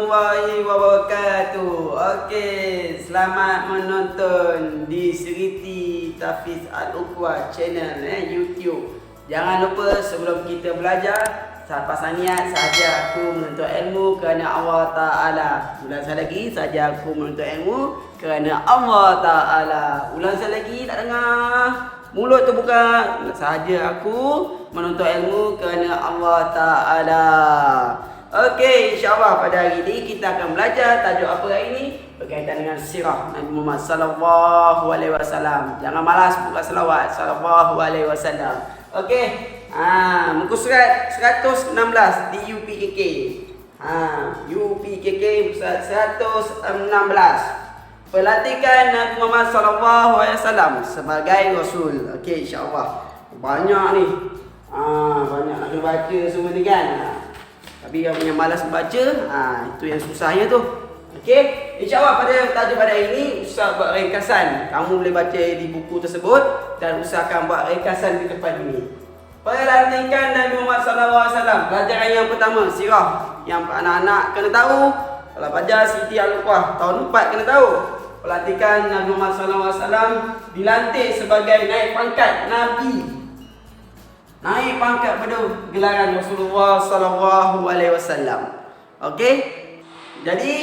warahmatullahi wabarakatuh. Okey, selamat menonton di Seriti Tafiz Al-Ukhwah channel YouTube. Jangan lupa sebelum kita belajar, pasal niat saja aku menuntut ilmu kerana Allah Ta'ala. Ulang sekali lagi, saja aku menuntut ilmu kerana Allah Ta'ala. Ulang sekali lagi, tak dengar. Mulut terbuka, sahaja aku menuntut ilmu kerana Allah Ta'ala. Okey, insyaAllah pada hari ini kita akan belajar tajuk apa hari ini? Berkaitan dengan sirah Nabi Muhammad sallallahu alaihi wasallam. Jangan malas buka selawat sallallahu alaihi wasallam. Okey, muka surat 116 di UPKK. UPKK 116. Pelantikan Nabi Muhammad sallallahu alaihi wasallam sebagai rasul. Okey, insya-Allah. Banyak ni. Banyak nak kena baca semua ni kan. Tapi yang punya malas baca, itu yang susahnya tu. Okey, insya-Allah pada tajuk pada hari ini Ustaz buat ringkasan. Kamu boleh baca di buku tersebut dan usahakan buat ringkasan di depan ini. Pelantikan Nabi Muhammad sallallahu alaihi wasallam. Pelajaran yang pertama, sirah yang anak-anak kena tahu. Kalau belajar Siti Al-Ukhwah tahun 4 kena tahu. Pelantikan Nabi Muhammad SAW dilantik sebagai naik pangkat Nabi. Naik pangkat pada gelaran Rasulullah SAW. Okey. Jadi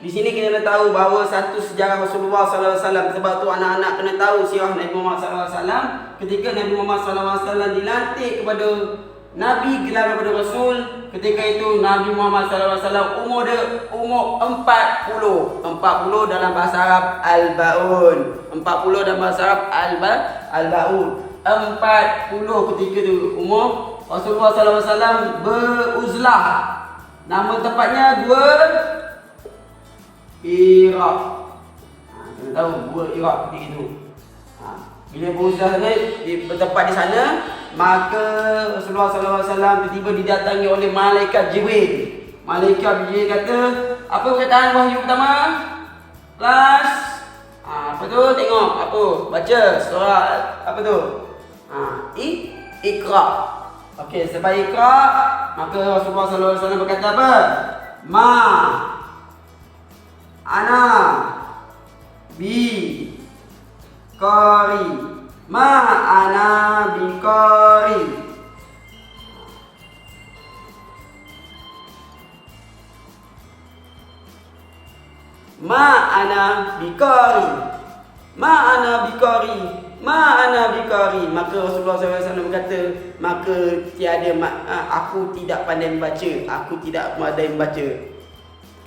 di sini kita tahu bahawa satu sejarah Rasulullah SAW. Sebab tu anak-anak kena tahu sirah Nabi Muhammad SAW. Ketika Nabi Muhammad SAW dilantik kepada Nabi, gelar kepada Rasul, ketika itu Nabi Muhammad SAW umur 40 dalam bahasa Arab Al-Baun. 40 dalam bahasa Arab Al-Baun. 40 ketika itu umur Rasulullah SAW beruzlah. Nama tepatnya Gua Iraq. Kita tahu Gua Iraq ketika itu. Bila beruzlah ni bertempat di sana, maka Rasulullah SAW tiba-tiba didatangi oleh Malaikat Jibril. Malaikat Jibril kata, apa perkataan wahyu pertama? Kelas apa tu? Tengok apa? Baca surah apa tu? Iqra. Okey, sebab Iqra, maka Rasulullah SAW berkata apa? Ma ana bi qari. Ma ana biqari. Ma ana biqari. Ma ana biqari. Ma ana biqari. Maka Rasulullah SAW berkata, maka tiada aku tidak pandai membaca. Aku tidak pandai membaca.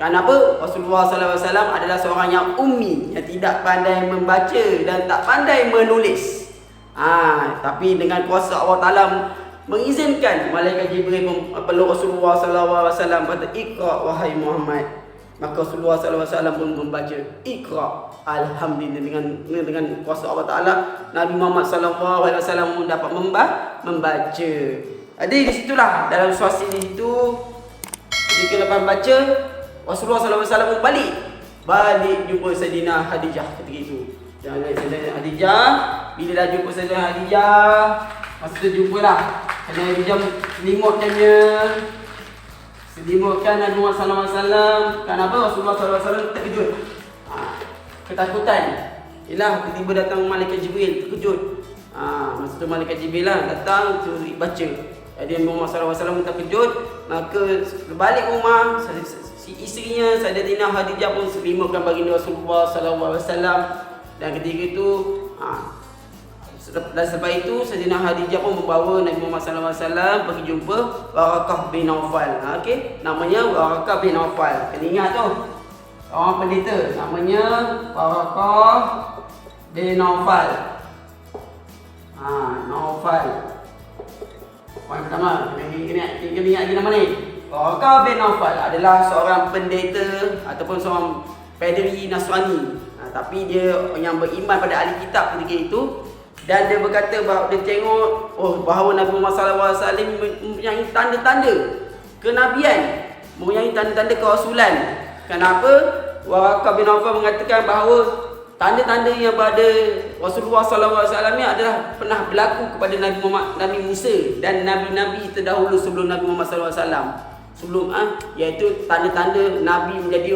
Kenapa? Rasulullah SAW adalah seorang yang ummi, yang tidak pandai membaca dan tak pandai menulis. Tapi dengan kuasa Allah Ta'ala mengizinkan Malaikat Jibril peluk Rasulullah SAW, kata, Iqra wahai Muhammad. Maka Rasulullah SAW pun membaca Iqra. Alhamdulillah, dengan kuasa Allah Ta'ala Nabi Muhammad SAW pun dapat membaca. Jadi di situlah, dalam suasana itu, ketika lepas baca, Rasulullah SAW pun balik jumpa Sayyidina Khadijah ketika itu. Dan Sayyidina Khadijah, bila dah jumpa Sayyidina Khadijah, masa tu jumpalah Sayyidina Khadijah selimutkan Nabi Muhammad SAW. Kenapa Rasulullah SAW terkejut? Ketakutan. Ialah tiba-tiba datang Malaikat Jibril, terkejut. Masa tu Malaikat Jibril lah datang tu baca. Jadi Nabi Muhammad SAW terkejut. Maka balik rumah, si isterinya Sayyidatina Khadijah pun selimutkan baginda Rasulullah SAW. Dan ketika itu dan sebab itu Sayyidina Khadijah pun membawa Nabi Muhammad SAW pergi jumpa Warakah bin Naufal. Okey, namanya Warakah bin Naufal. Kena ingat tu. Orang pendeta namanya Warakah bin Naufal. Naufal. Orang pertama, kena ingat lagi nama ni. Warakah bin Naufal adalah seorang pendeta ataupun seorang padri Nasrani. Tapi dia yang beriman pada ahli kitab ketika itu. Dan dia berkata bahawa dia tengok bahawa Nabi Muhammad SAW mempunyai tanda-tanda kenabian, mempunyai tanda-tanda kerasulan. Kenapa? Warakah bin Naufal mengatakan bahawa tanda-tanda yang pada Rasulullah SAW ni adalah pernah berlaku kepada Nabi Musa dan nabi-nabi terdahulu sebelum Nabi Muhammad SAW. sebelum iaitu tanda-tanda Nabi menjadi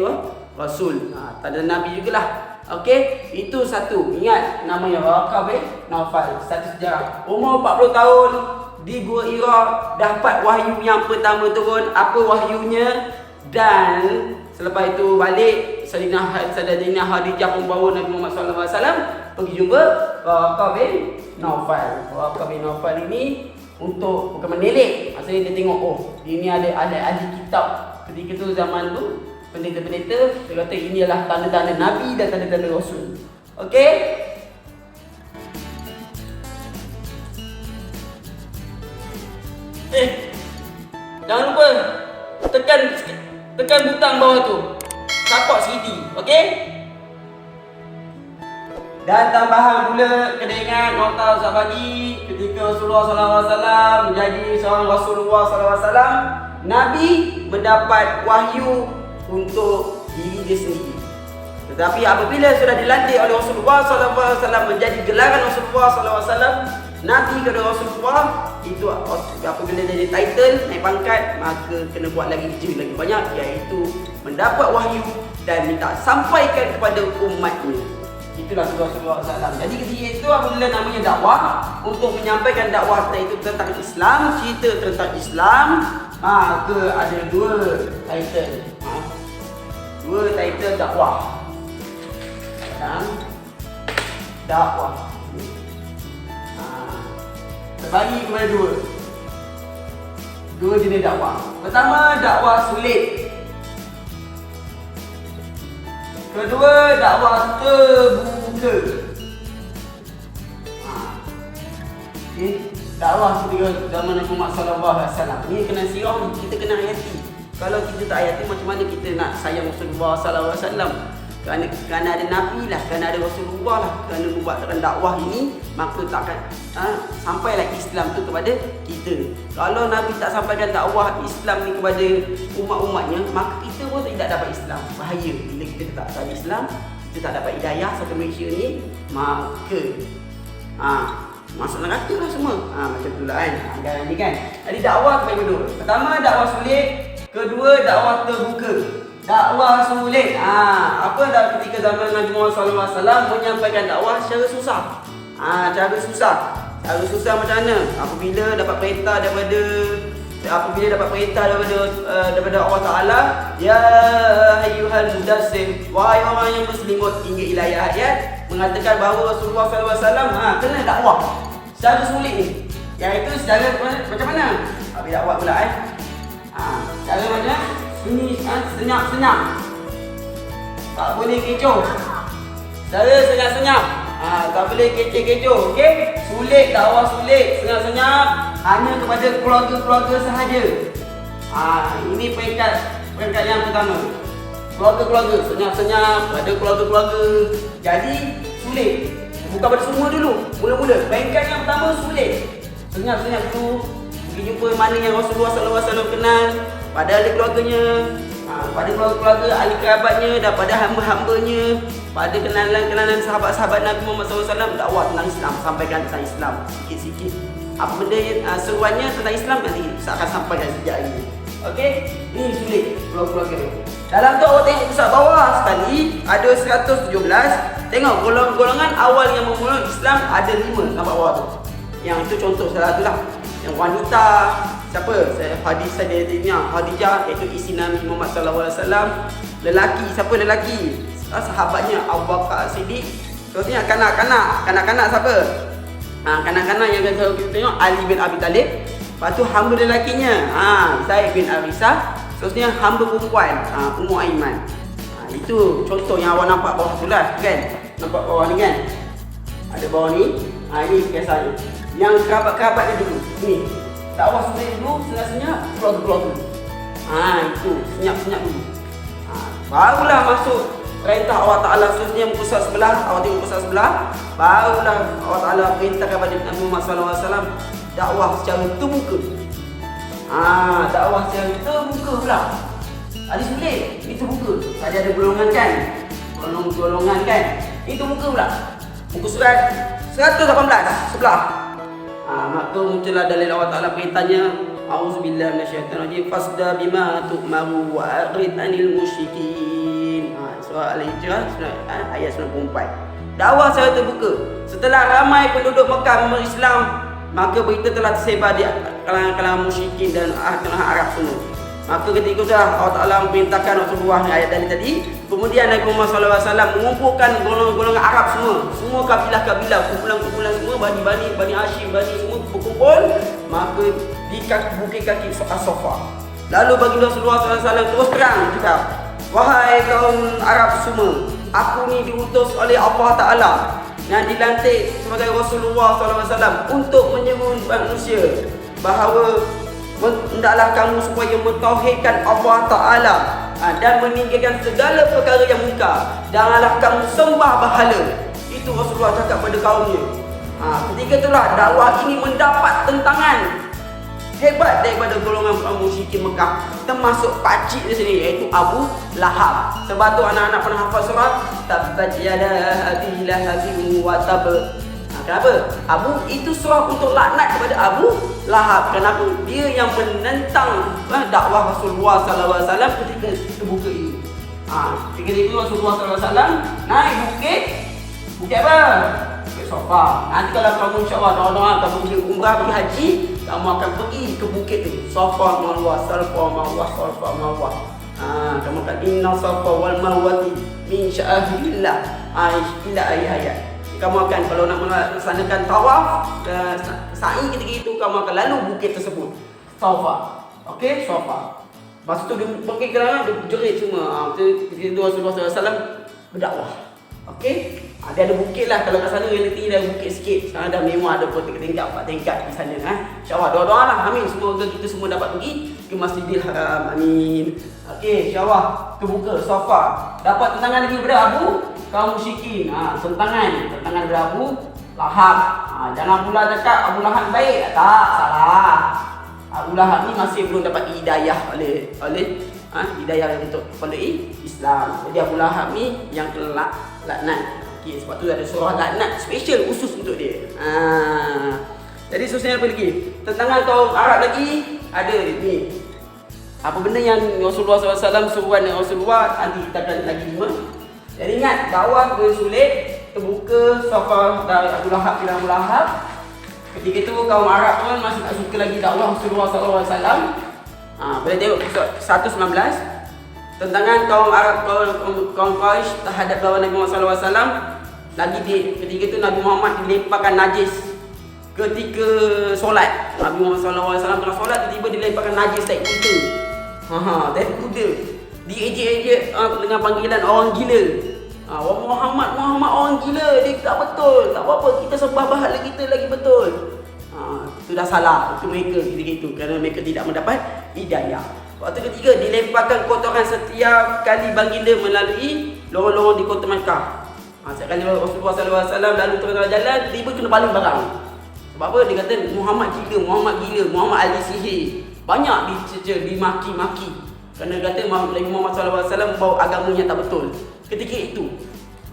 Rasul. Tanda Nabi jugalah. Okey, itu satu. Ingat namanya Waraqah bin Naufal. Satu sejarah. Umur 40 tahun di Gua Hira dapat wahyu yang pertama turun. Apa wahyunya? Dan selepas itu balik Sayyidatina Khadijah membawa Nabi Muhammad SAW pergi jumpa Waraqah bin Naufal. Waraqah bin Naufal ini untuk bukan menelik. Maksudnya dia tengok, ini ada ahli kitab. Ketika tu zaman tu pendeta-pendeta dia kata ini adalah tanda-tanda Nabi dan tanda-tanda Rasul. Okey? Jangan lupa tekan butang bawah tu. Support sikit, okey? Dan tambahan pula kena ingat nota Ustaz bagi ketika Rasulullah SAW menjadi seorang Rasulullah SAW, Nabi mendapat wahyu untuk diri dia sendiri. Tetapi apabila sudah dilantik oleh Rasulullah SAW menjadi gelaran Rasulullah SAW, Nabi kepada Rasulullah itu apabila jadi title, naik pangkat, maka kena buat lagi kerja lagi banyak, iaitu mendapat wahyu dan minta sampaikan kepada umatnya. Itulah Rasulullah SAW. Jadi ketika itu apabila namanya dakwah, untuk menyampaikan dakwah itu tentang Islam, cerita tentang Islam, maka ada dua title. Dua title dakwah. Dan dakwah. Terbagi kepada dua jenis dakwah. Pertama, dakwah sulit. Kedua, dakwah terbuka. Dakwah ketika zaman Nabi Muhammad SAW. Ini kena sirah, kita kena hayati. Kalau kita tak hayati, macam mana kita nak sayang Rasulullah SAW? Kerana ada Nabi lah, kerana ada Rasulullah lah, kerana membuatkan dakwah ini, maka takkan sampailah Islam tu kepada kita. Kalau Nabi tak sampaikan dakwah Islam ni kepada umat-umatnya, maka kita pun tidak dapat Islam. Bahaya bila kita tak dapat Islam, kita tak dapat hidayah satu Malaysia ni, maka masuk neraka lah semua. Macam tu lah kan. Anggaran ni kan. Jadi dakwah kepada dua. Pertama, dakwah sulit. Kedua, dakwah terbuka. Dakwah sulit. Apa dah ketika zaman Nabi Muhammad SAW menyampaikan dakwah secara susah. Cara susah. Cara susah macam mana? Apabila dapat perintah daripada Allah Taala, ya ayyuhal mudassir, wahai orang yang berselimut, hingga ilahiyah ayat mengatakan bahawa Rasulullah SAW kena dakwah secara sulit ni. Yang itu secara macam mana? Habis dakwah pula cara macam ini, senyap-senyap, tak boleh kecoh. Cara senyap-senyap, tak boleh kecoh-kecoh. Okey? Sulit, dakwah sulit, senyap-senyap, hanya kepada keluarga-keluarga sahaja. Ini peringkat yang pertama. Keluarga-keluarga, senyap-senyap pada keluarga-keluarga. Jadi sulit. Bukan pada semua dulu. Mula-mula peringkat yang pertama sulit. Senyap-senyap tu pergi jumpa mana yang Rasulullah SAW kenal, pada ahli keluarganya, pada keluarga-keluarga ahli kerabatnya, dan pada hamba-hambanya, pada kenalan-kenalan sahabat-sahabat Nabi Muhammad SAW. Dakwah tentang Islam, sampaikan tentang Islam sikit-sikit. Apa benda yang seruannya tentang Islam nanti saya akan sampaikan sejak ini. Okey? Ini sulit keluarga-keluarga. Dalam tu awak tengok pusat bawah sekali ada 117. Tengok golongan awal yang memulai Islam ada 5 nampak bawah tu. Yang itu contoh salah satu lah. Yang wanita siapa? Sayyidatina Khadijah, iaitu isteri Nabi Muhammad SAW. Lelaki, siapa lelaki? Sahabatnya Abu Bakar Siddiq. Terusnya kanak-kanak siapa? Kanak-kanak yang kita tengok Ali bin Abi Talib. Lepas tu hamba lelakinya Zaid bin Arisah. Terusnya hamba perempuan Ummu Aiman. Itu contoh yang awak nampak bawah tu lah kan. Nampak bawah ni kan. Ada bawah ni. Ini kisahnya. Yang kerabat-kerabat dia dulu. Ni. Dakwah sulit dulu, senyap-senyap, keluar-keluar dulu. Itu senyap-senyap dulu. Barulah masuk perintah Allah Ta'ala seterusnya muka surat sebelah. Awak tengok muka surat sebelah. Barulah Allah Ta'ala perintah kepada Nabi Muhammad SAW dakwah secara terbuka. Dakwah secara terbuka pula. Tadi sulit, ini terbuka. Tadi ada golongan kan? Golongan kan? Ini terbuka pula. Muka surat 118 sebelah. Maka muncullah dalil Allah Ta'ala perintahnya A'udzubillahi minasyaitonirrajim. Fasda bima tu'maru wa a'rid 'anil musyrikin. Surah Al-Hijrah ayat 94. Dakwah secara terbuka. Setelah ramai penduduk Mekah memeluk Islam, maka berita telah tersebar di kalangan musyrikin dan kalangan Arab semua. Maka ketika itu Allah Ta'ala memerintahkan Rasulullah ayat tadi. Kemudian Nabi Muhammad SAW mengumpulkan golongan Arab semua kabilah-kabilah, kumpulan-kumpulan semua, Bani Hashim, Bani semua berkumpul. Maka di bukit kaki As-Safa. Lalu baginda Rasulullah SAW terus terang cakap, wahai kaum Arab semua, aku ni diutus oleh Allah Ta'ala yang dilantik sebagai Rasulullah SAW untuk menyeru manusia bahawa hendaklah kamu supaya mentauhidkan Allah Ta'ala dan meninggalkan segala perkara yang mungkar. Janganlah kamu sembah berhala. Itu Rasulullah cakap pada kaumnya. Ketika itulah dakwah ini mendapat tentangan hebat daripada golongan musyrikin Mekah, termasuk pakcik di sini, iaitu Abu Lahab. Sebab tu anak-anak pernah hafal surah Tabbat yada abi lahabin wa tab. Kenapa? Itu surah untuk laknat kepada Abu Lahab. Kenapa? Dia yang menentang dakwah Rasulullah SAW ketika terbuka ini. Ketika itu Rasulullah SAW naik bukit apa? Bukit Safa. Nanti kalau kamu insyaAllah doa-doa kamu pergi umrah, pergi haji, kamu akan pergi ke bukit tu. Safa, Marwah, Safa, Marwah, Safa, Marwah. Kamu akan inna Safa wal Marwati min sya'ahirillah. Ila ayat. Kamu akan, kalau nak melaksanakan tawaf, sa'i ketika itu, kamu akan lalu bukit tersebut, Safa. Okey, Safa. Masa tu dia pergi ke dalam, dia jerit semua. Ketika itu Rasulullah SAW berdakwah. Okey, dia ada bukit lah. Kalau kat sana realiti dah bukit sikit. Sekarang dah memang ada tingkat 4 tingkat di sana. InsyaAllah doa-doa lah. Amin. Semoga kita semua dapat pergi ke Masjidil Haram. Amin. Okey, insyaAllah terbuka Safa. Dapat tentangan lagi daripada kaum musyrikin. Tentangan daripada Abu Lahab. Jangan pula cakap Abu Lahab baik. Tak, salah. Abu Lahab ni masih belum dapat hidayah oleh hidayah untuk kepada Islam. Jadi Abu Lahab ni yang kena laknat. Okay, sebab tu ada surah laknat special khusus untuk dia. Jadi seterusnya apa lagi? Tentangan kaum Arab lagi ada ni. Apa benda yang Rasulullah SAW suruhan dengan Rasulullah, nanti kita akan lagi 5. Jadi ingat, dakwah bersulit, terbuka Safa dari Abu Lahab bila Abu Lahab. Ketika itu kaum Arab pun masih tak suka lagi dakwah Rasulullah SAW. Boleh tengok 119. Tentangan kaum Arab, kaum Quraisy terhadap lawan Nabi Muhammad SAW. Ketika itu Nabi Muhammad dilemparkan najis ketika solat. Nabi Muhammad SAW tengah solat, tiba-tiba dilemparkan najis naik kuda. Naik kuda. Diejek-ejek dengan panggilan orang gila. Muhammad orang gila, dia tak betul. Tak apa-apa, kita sembah bahala kita lagi betul. Itu dah salah. Itu mereka ketika itu, kerana mereka tidak mendapat hidayah. Waktu ketiga, dilemparkan kotoran setiap kali baginda melalui lorong-lorong di kota Makkah. Setiap kali Rasulullah SAW lalu tengah jalan, tiba kena baling barang. Sebab apa? Dia kata Muhammad gila, Muhammad ahli sihir. Banyak dicerca, dimaki-maki. Kerana kata Nabi Muhammad SAW membawa agama yang tak betul ketika itu.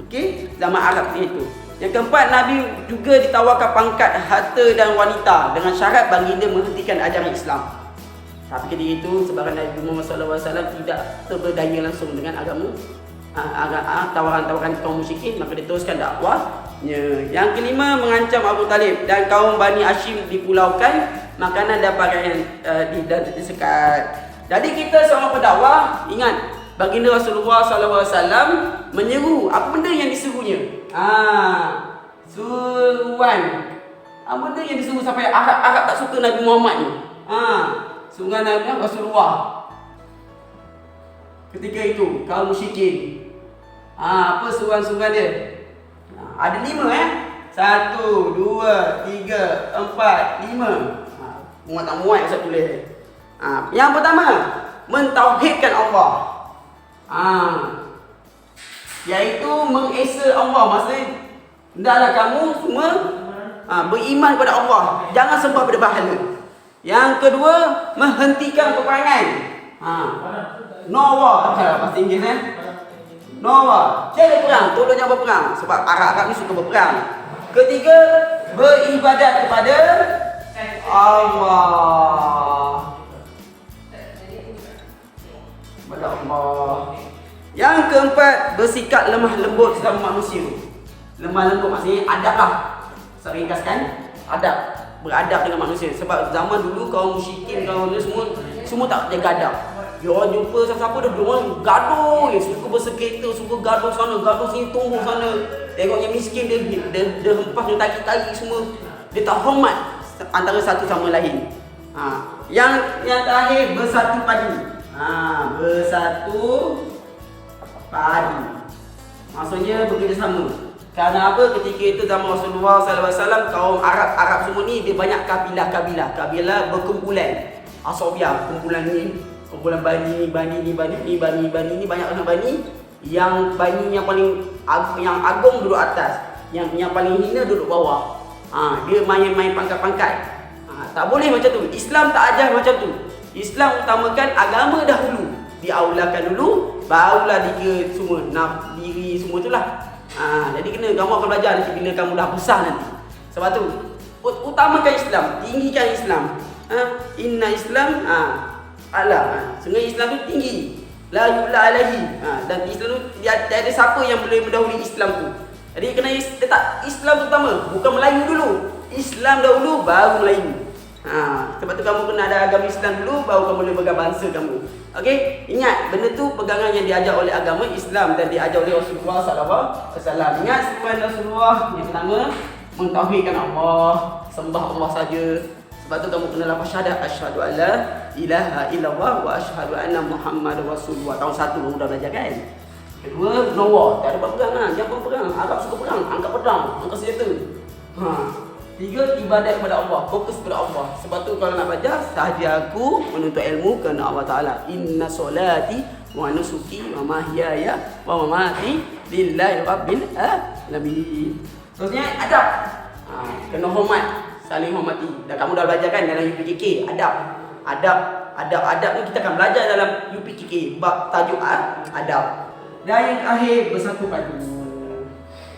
Okey, zaman Arab ketika itu. Yang keempat, Nabi juga ditawarkan pangkat, harta dan wanita dengan syarat baginda menghentikan ajaran Islam. Tapi ketika itu sebarang Nabi Muhammad SAW tidak terberdaya langsung dengan agama, tawaran-tawaran kaum musyrikin, maka diteruskan dakwahnya. Yang kelima, mengancam Abu Talib dan kaum Bani Hashim dipulaukan makanan dan pakaian dan disekat. Jadi kita seorang pendakwah, ingat baginda Rasulullah SAW menyeru. Apa benda yang disuruhnya? Suruhan. Apa benda yang disuruh sampai Arab tak suka Nabi Muhammad ni? Suruhan Nabi Rasulullah ketika itu kaum musyrikin. Apa suruhan-suruhan dia? Ada 5 1, 2, 3, 4, 5. Muat tak muat saya tulis. Yang pertama, mentauhidkan Allah. Iaitu mengesa Allah. Maksudnya hendaklah kamu semua beriman kepada Allah, jangan sembah pada berhala. Yang kedua, menghentikan peperangan. No war. Bahasa Inggeris no war. Jangan berperang, tolong jangan berperang. Sebab Arab-Arab ni suka berperang. Ketiga, beribadat kepada Allah. keempat, bersikap lemah lembut sama manusia. Lemah lembut maksudnya adab lah. Saya ringkaskan, adab. Beradab dengan manusia. Sebab zaman dulu kaum musyrikin, kaum ni semua tak jaga adab. Dia orang jumpa siapa-siapa dah, dia orang gaduh, suka bersekita, suka gaduh sana, gaduh sini, tunggu sana. Tengok yang miskin dia hempas, dia tarik-tarik semua. Dia tak hormat antara satu sama lain. Yang terakhir, bersatu padu. Bersatu padu. Maksudnya bekerjasama. Kerana apa? Ketika itu zaman Rasulullah SAW, kaum Arab semua ni dia banyak kabilah berkumpulan. Asabiah, kumpulan ni, kumpulan bani ni, banyak orang bani. Yang bani yang paling yang agung duduk atas, yang paling hina duduk bawah. Dia main pangkat-pangkat. Tak boleh macam tu. Islam tak ajar macam tu. Islam utamakan agama dahulu, diaulakan dulu, barulah diri semua itulah. Jadi kamu akan belajar nanti bila kamu dah besar nanti. Sebab tu utamakan Islam, tinggikan Islam. Inna Islam sebenarnya Islam tu tinggi. La yu'la alaihi. Dan Islam tu dia ada siapa yang boleh mendahului Islam tu. Jadi kena letak Islam tu utama, bukan Melayu dulu. Islam dahulu baru Melayu. Sebab tu kamu kena ada agama Islam dulu, baru kamu boleh pegang bangsa kamu. Okey, ingat benda tu pegangan yang diajar oleh agama Islam dan diajar oleh Rasulullah SAW. Ingat sifat Rasulullah yang pertama, mentauhidkan Allah, sembah Allah saja. Sebab tu kamu kena lafaz syahadat, asyhadu alla ilaha illallah wa asyhadu anna Muhammadar Rasulullah. Tahun 1 kamu dah belajar kan? Kedua, nawar, tak ada buat perang lah, jangan perang. Arab suka perang, angkat pedang, angkat senjata. Tiga, ibadat kepada Allah, fokus kepada Allah. Sebab tu kalau nak belajar, sahaja aku menuntut ilmu kerana Allah Ta'ala. Inna solati wa nusuki wa mahyaya wa mamati lillahi rabbil alamin. Terusnya adab. Kena hormat, saling hormati. Dan kamu dah belajar kan dalam UPKK, adab ni kita akan belajar dalam UPKK bab tajuk adab. Dan yang terakhir, bersatu padu.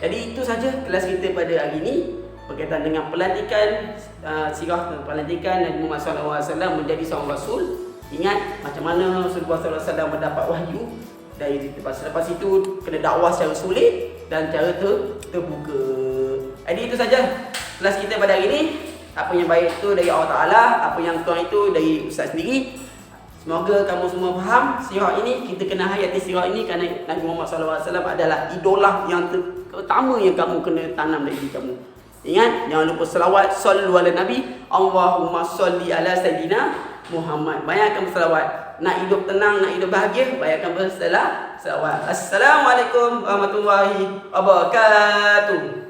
Jadi itu saja kelas kita pada hari ini berkaitan dengan pelantikan sirah pelantikan Nabi Muhammad SAW menjadi seorang Rasul. Ingat macam mana Rasulullah SAW mendapat wahyu. Dari lepas itu kena dakwah secara sulit dan cara terbuka. Jadi itu saja kelas kita pada hari ini. Apa yang baik itu dari Allah Ta'ala, apa yang kurang itu dari Ustaz sendiri. Semoga kamu semua faham sirah ini. Kita kena hayati sirah ini kerana Nabi Muhammad SAW adalah idola yang pertama yang kamu kena tanam dalam diri kamu. Ingat, jangan lupa selawat, sallu ala Nabi. Allahumma salli ala Sayyidina Muhammad. Banyakkan berselawat. Nak hidup tenang, nak hidup bahagia, banyakkan berselawat. Assalamualaikum warahmatullahi wabarakatuh.